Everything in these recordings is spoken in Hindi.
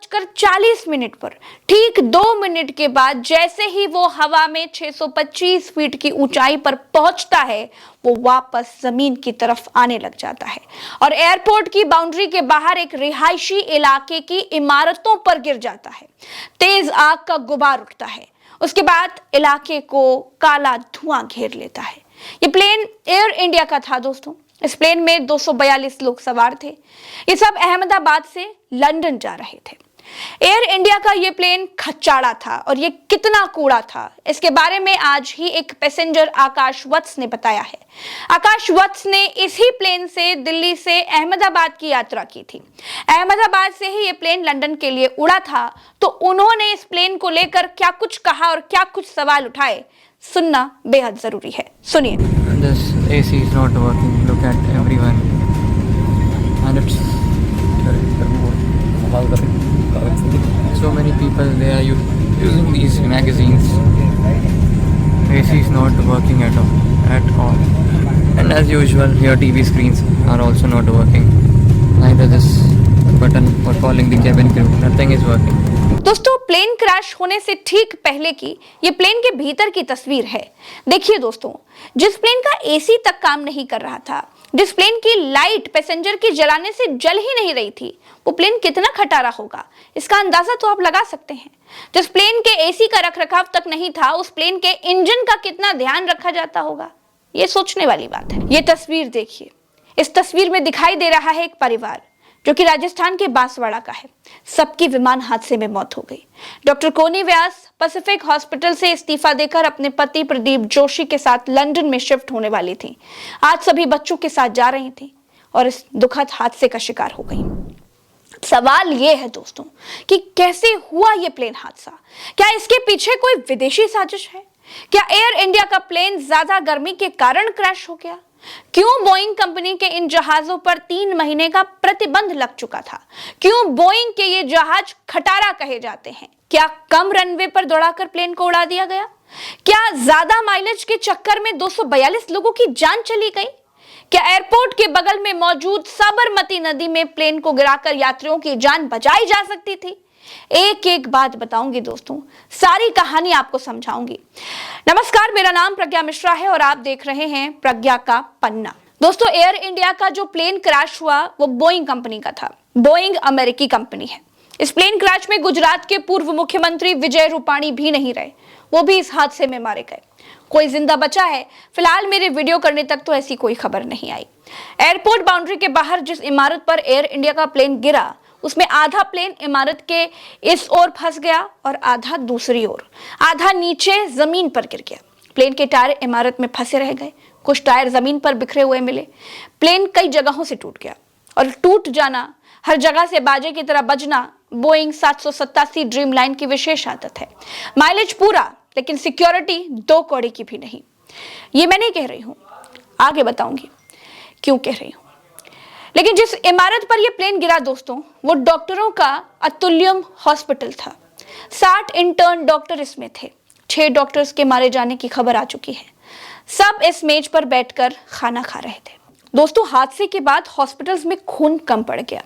40 पर ठीक 2 मिनट के बाद जैसे ही वो हवा में 625 फीट की ऊंचाई पर पहुंचता है, वो वापस जमीन की तरफ आने लग जाता है और एयरपोर्ट की बाउंड्री के बाहर एक रिहायशी इलाके की इमारतों पर गिर जाता है। तेज आग का गुबार उठता है। उसके बाद इलाके को काला धुआं घेर लेता है। ये प्लेन एयर इंडिया का था दोस्तों। इस प्लेन में 242 लोग सवार थे। ये सब अहमदाबाद से लंदन जा रहे थे। एयर इंडिया का ये प्लेन खच्चाड़ा था और ये कितना कूड़ा था, इसके बारे में आज ही एक पैसेंजर आकाश वत्स ने बताया है। आकाश वत्स ने इसी प्लेन से दिल्ली से अहमदाबाद की यात्रा की थी। अहमदाबाद से ही ये प्लेन लंदन के लिए उड़ा था। तो उन्होंने इस प्लेन को लेकर क्या कुछ कहा और क्या कुछ सवाल उठाए, सुनना बेहद जरूरी है। सुनिए। This AC is not working. Look at everyone, and it's so many people. They are using these magazines. AC is not working at all. And as usual, your TV screens are also not working. Neither this button for calling the cabin crew. Nothing is working. दोस्तों, प्लेन क्रैश होने से ठीक पहले की ये प्लेन के भीतर की तस्वीर है। देखिए दोस्तों, जिस प्लेन का एसी तक काम नहीं कर रहा था, जिस प्लेन की लाइट पैसेंजर की जलाने से जल ही नहीं रही थी, वो प्लेन कितना खटारा होगा, इसका अंदाजा तो आप लगा सकते हैं। जिस प्लेन के एसी का रखरखाव तक नहीं था, उस प्लेन के इंजन का कितना ध्यान रखा जाता होगा, ये सोचने वाली बात है। ये तस्वीर देखिए। इस तस्वीर में दिखाई दे रहा है एक परिवार जो कि राजस्थान के बांसवाड़ा का है। सबकी विमान हादसे में मौत हो गई। डॉक्टर कोनी व्यास पैसिफिक हॉस्पिटल से इस्तीफा देकर अपने पति प्रदीप जोशी के साथ लंदन में शिफ्ट होने वाली थी। आज सभी बच्चों के साथ जा रही थी और इस दुखद हादसे का शिकार हो गई। सवाल ये है दोस्तों कि कैसे हुआ ये प्लेन हादसा? क्या इसके पीछे कोई विदेशी साजिश है? क्या एयर इंडिया का प्लेन ज्यादा गर्मी के कारण क्रैश हो गया? क्यों बोइंग कंपनी के इन जहाजों पर 3 महीने का प्रतिबंध लग चुका था? क्यों बोइंग के ये जहाज खटारा कहे जाते हैं? क्या कम रनवे पर दौड़ाकर प्लेन को उड़ा दिया गया? क्या ज्यादा माइलेज के चक्कर में 242 लोगों की जान चली गई? क्या एयरपोर्ट के बगल में मौजूद साबरमती नदी में प्लेन को गिराकर यात्रियों की जान बचाई जा सकती थी? एक एक बात बताऊंगी दोस्तों, सारी कहानी आपको समझाऊंगी। नमस्कार, मेरा नाम प्रज्ञा मिश्रा है और आप देख रहे हैं प्रज्ञा का पन्ना। दोस्तों, एयर इंडिया का जो प्लेन क्रैश हुआ वो बोइंग कंपनी का था। बोइंग अमेरिकी कंपनी है। इस प्लेन क्रैश में गुजरात के पूर्व मुख्यमंत्री विजय रूपाणी भी नहीं रहे, वो भी इस हादसे में मारे गए। कोई जिंदा बचा है? फिलहाल मेरे वीडियो करने तक तो ऐसी कोई खबर नहीं आई। एयरपोर्ट बाउंड्री के बाहर जिस इमारत पर एयर इंडिया का प्लेन गिरा, उसमें आधा प्लेन इमारत के इस ओर फंस गया और आधा दूसरी ओर, आधा नीचे जमीन पर गिर गया। प्लेन के टायर इमारत में फंसे रह गए, कुछ टायर जमीन पर बिखरे हुए मिले। प्लेन कई जगहों से टूट गया और टूट जाना, हर जगह से बाजे की तरह बजना बोइंग 787 ड्रीम लाइन की विशेष आदत है। माइलेज पूरा, लेकिन सिक्योरिटी 2 कौड़ी की भी नहीं। ये मैं नहीं कह रही हूं, आगे बताऊंगी क्यों कह रही हूं। लेकिन जिस इमारत पर यह प्लेन गिरा दोस्तों, वो डॉक्टरों का अतुल्यम हॉस्पिटल था। 60 इंटर्न डॉक्टर इसमें थे। 6 डॉक्टर्स के मारे जाने की खबर आ चुकी है। सब इस मेज पर बैठकर खाना खा रहे थे। दोस्तों, हादसे के बाद हॉस्पिटल्स में खून कम पड़ गया।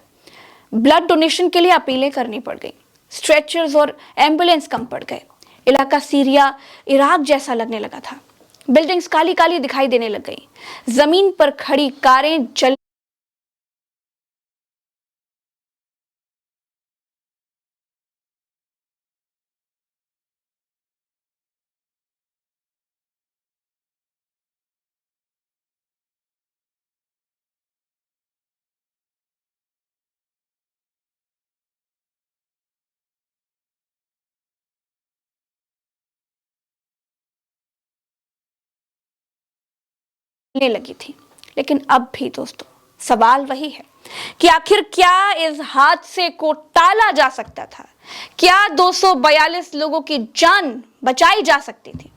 ब्लड डोनेशन के लिए अपीलें करनी पड़ गई। स्ट्रेचर्स और एम्बुलेंस कम पड़ गए। इलाका सीरिया, इराक जैसा लगने लगा था। बिल्डिंग्स काली काली दिखाई देने लग गई। जमीन पर खड़ी कारें जल लगी थी। लेकिन अब भी दोस्तों सवाल वही है कि आखिर क्या इस हादसे को टाला जा सकता था? क्या 242 लोगों की जान बचाई जा सकती थी?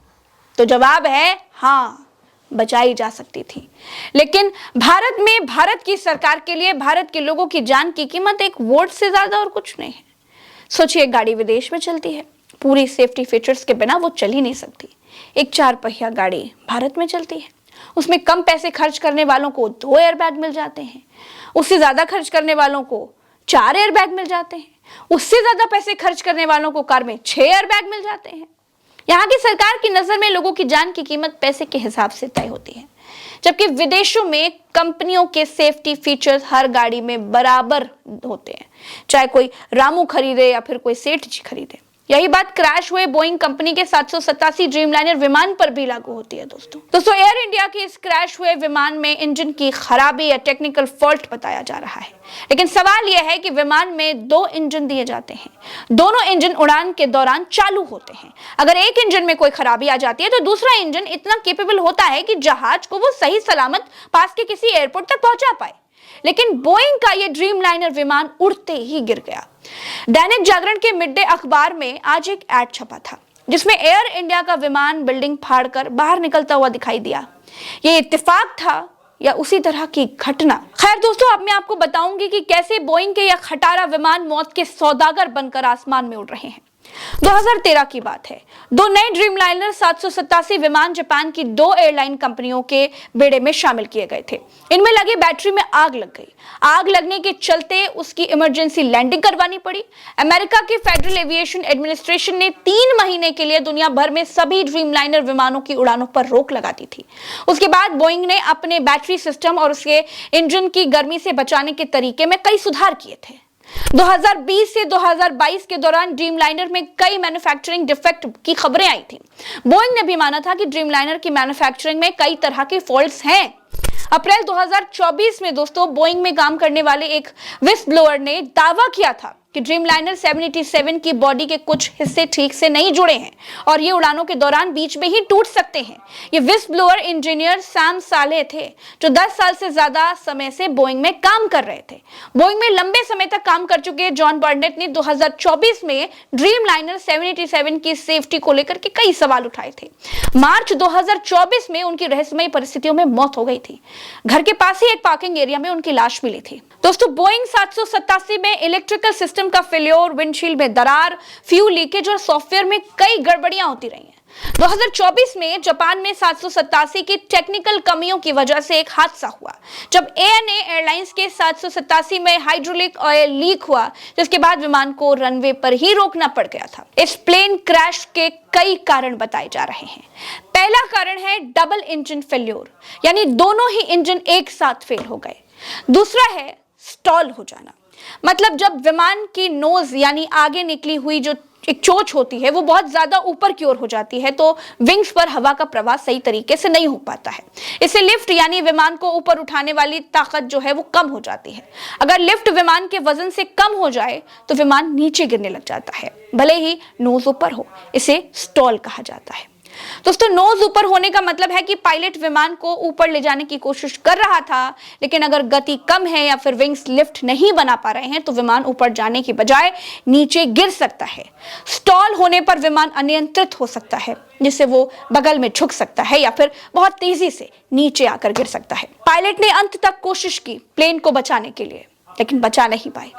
तो जवाब है हाँ, बचाई जा सकती थी। लेकिन भारत में भारत की सरकार के लिए भारत के लोगों की जान की कीमत एक वोट से ज्यादा और कुछ नहीं है। सोचिए, गाड़ी विदेश में चलती है, पूरी सेफ्टी फीचर्स के बिना वो चल ही नहीं सकती। एक 4 पहिया गाड़ी भारत में चलती है, उसमें कम पैसे खर्च करने वालों को 2 एयरबैग मिल जाते हैं, उससे ज्यादा खर्च करने वालों को 4 एयरबैग मिल जाते हैं। उससे ज्यादा पैसे खर्च करने वालों को कार में 6 एयरबैग मिल जाते हैं। यहाँ की सरकार की नजर में लोगों की जान की कीमत पैसे के हिसाब से तय होती है, जबकि विदेशों में कंपनियों के सेफ्टी फीचर्स हर गाड़ी में बराबर होते हैं, चाहे कोई रामू खरीदे या फिर कोई सेठ जी खरीदे। यही बात क्रैश हुए बोइंग कंपनी के 787 ड्रीमलाइनर विमान पर भी लागू होती है। दोस्तों एयर इंडिया के इस क्रैश हुए विमान में इंजन की खराबी या टेक्निकल फॉल्ट बताया जा रहा है, लेकिन सवाल यह है कि विमान में 2 इंजन दिए जाते हैं, दोनों इंजन उड़ान के दौरान चालू होते हैं। अगर एक इंजन में कोई खराबी आ जाती है तो दूसरा इंजन इतना केपेबल होता है कि जहाज को वो सही सलामत पास के किसी एयरपोर्ट तक पहुंचा पाए, लेकिन बोइंग का ये ड्रीमलाइनर विमान उड़ते ही गिर गया। दैनिक जागरण के मिड डे अखबार में आज एक ऐड छपा था जिसमें एयर इंडिया का विमान बिल्डिंग फाड़कर बाहर निकलता हुआ दिखाई दिया। ये इत्तेफाक था या उसी तरह की घटना? खैर दोस्तों, अब मैं आपको बताऊंगी कि कैसे बोइंग के यह खटारा विमान मौत के सौदागर बनकर आसमान में उड़ रहे हैं। 2013 की बात है। 2 नए ड्रीमलाइनर 787 विमान जापान की 2 एयरलाइन कंपनियों के बेड़े में शामिल किए गए थे। इनमें लगी बैटरी में आग लग गई। आग लगने के चलते उसकी इमरजेंसी लैंडिंग करवानी पड़ी। अमेरिका के फेडरल एविएशन एडमिनिस्ट्रेशन ने 3 महीने के लिए दुनिया भर में सभी ड्रीमलाइनर विमानों की उड़ानों पर रोक लगा दी थी। उसके बाद बोइंग ने अपने बैटरी सिस्टम और उसके इंजन की गर्मी से बचाने के तरीके में कई सुधार किए थे। 2020 से 2022 के दौरान ड्रीमलाइनर में कई मैन्युफैक्चरिंग डिफेक्ट की खबरें आई थी। बोइंग ने भी माना था कि ड्रीमलाइनर की मैन्युफैक्चरिंग में कई तरह के फॉल्ट्स हैं। अप्रैल 2024 में दोस्तों बोइंग में काम करने वाले एक विस्ल ब्लोअर ने दावा किया था कि ड्रीमलाइनर 787 की बॉडी के कुछ हिस्से ठीक से नहीं जुड़े हैं और ये उड़ानों के दौरान बीच में ही टूट सकते हैं। ये विस्ल ब्लोअर इंजीनियर सैम साले थे जो 10 साल से ज्यादा समय से बोइंग में काम कर रहे थे। बोइंग में लंबे समय तक काम कर चुके जॉन बर्नेट ने 2024 में ड्रीमलाइनर 787 की सेफ्टी को लेकर के कई सवाल उठाए थे। मार्च 2024 में उनकी रहस्यमयी परिस्थितियों में मौत हो गई थी। घर के पास ही एक पार्किंग एरिया में उनकी लाश मिली थी। दोस्तों बोइंग 787 में इलेक्ट्रिकल सिस्टम का फेल्योर, विंडशील्ड में दरार, फ्यूल लीकेज और सॉफ्टवेयर में कई गड़बड़ियां होती रही हैं। 2024 में जापान में 787 की टेक्निकल कमियों की वजह से एक हादसा हुआ जब ANA एयरलाइंस के 787 में हाइड्रोलिक ऑयल लीक हुआ, जिसके बाद विमान को रनवे पर ही रोकना पड़ गया था। इस प्लेन क्रैश के कई कारण बताए जा रहे हैं। पहला कारण है डबल इंजन फेल्योर, यानी दोनों ही इंजन एक साथ फेल हो गए। दूसरा है स्टॉल हो जाना, मतलब जब विमान की नोज यानी आगे निकली हुई जो एक चोंच होती है वो बहुत ज्यादा ऊपर की ओर हो जाती है तो विंग्स पर हवा का प्रवाह सही तरीके से नहीं हो पाता है। इससे लिफ्ट यानी विमान को ऊपर उठाने वाली ताकत जो है वो कम हो जाती है। अगर लिफ्ट विमान के वजन से कम हो जाए तो विमान नीचे गिरने लग जाता है, भले ही नोज ऊपर हो। इसे स्टॉल कहा जाता है। दोस्तों नोज ऊपर होने का मतलब है कि पायलट विमान को ऊपर ले जाने की कोशिश कर रहा था, लेकिन अगर गति कम है या फिर विंग्स लिफ्ट नहीं बना पा रहे हैं तो विमान ऊपर जाने की बजाय नीचे गिर सकता है। स्टॉल होने पर विमान अनियंत्रित हो सकता है, जिससे वो बगल में झुक सकता है या फिर बहुत तेजी से नीचे आकर गिर सकता है। पायलट ने अंत तक कोशिश की प्लेन को बचाने के लिए, लेकिन बचा नहीं पाए।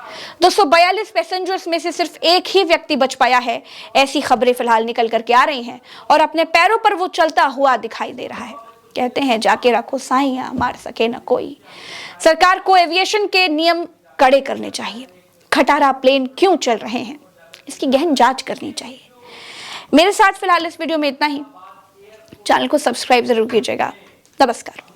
242 पैसेंजर्स में से सिर्फ एक ही व्यक्ति बच पाया है। ऐसी खबरें फिलहाल निकल करके आ रही हैं और अपने पैरों पर वो चलता हुआ दिखाई दे रहा है। कहते हैं जाके रखो साइयां, मार सके न कोई। सरकार को एविएशन के नियम कड़े करने चाहिए। खटारा प्लेन क्यों चल रहे हैं, इसकी गहन जांच करनी चाहिए। मेरे साथ फिलहाल इस वीडियो में इतना ही। चैनल को सब्सक्राइब जरूर कीजिएगा। नमस्कार।